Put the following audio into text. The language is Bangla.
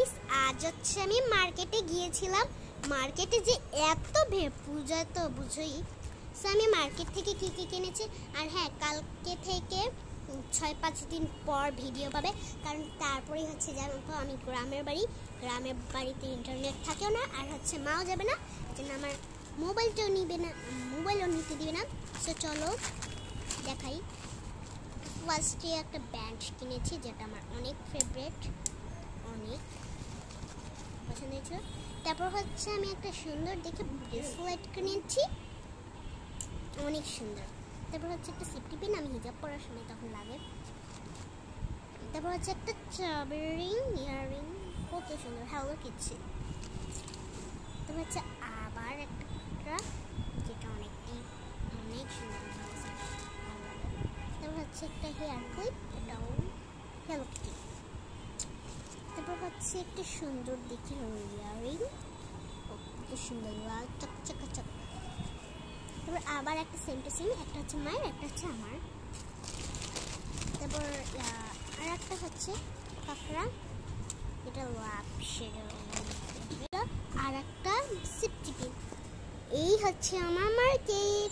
গাইস, আজ হচ্ছে আমি মার্কেটে গিয়েছিলাম। মার্কেটে যে এত পূজা তো বুঝোই। সো আমি মার্কেট থেকে কি কি কিনেছি। আর হ্যাঁ, কালকে থেকে 6-5 দিন পর ভিডিও পাবে, কারণ তারপরেই হচ্ছে জানো তো আমি গ্রামের বাড়িতে ইন্টারনেট থাকেও না, আর হচ্ছে মাও যাবে না, জন্য আমার মোবাইলটাও নিতে দিবে না। সো চলো দেখাই। ফার্স্টে একটা ব্যান্ড কিনেছি, যেটা আমার অনেক ফেভারিট, অনেক পছন্দ হয়েছিল। তারপর হচ্ছে আমি একটা সুন্দর দেখে ব্রেসলেট কিনেছি, অনেক সুন্দর। তারপর হচ্ছে একটা সেফটি পিন, আমি হিজাব পরার সময় তখন লাগে। তারপর হচ্ছে একটা ইয়াররিং, কত সুন্দর, হ্যালো কিচ্ছি। তারপর হচ্ছে আবার একটা যেটা অনেক সুন্দর, তারপর হচ্ছে একটা হেয়ার ক্লিপ, এটাও হ্যালো কিটি। তারপর হচ্ছে একটা সুন্দর দেখে ইয়াররিং, কত সুন্দর, লাল চকচকা। তারপর আবার একটা সেম টু সেম, একটা হচ্ছে মায়ের, একটা হচ্ছে আমার। তারপর আর একটা হচ্ছে কাঁকড়া, এটা লাভ শেডো, আর একটা সিপটিপি। এই হচ্ছে আমার মার্কেট।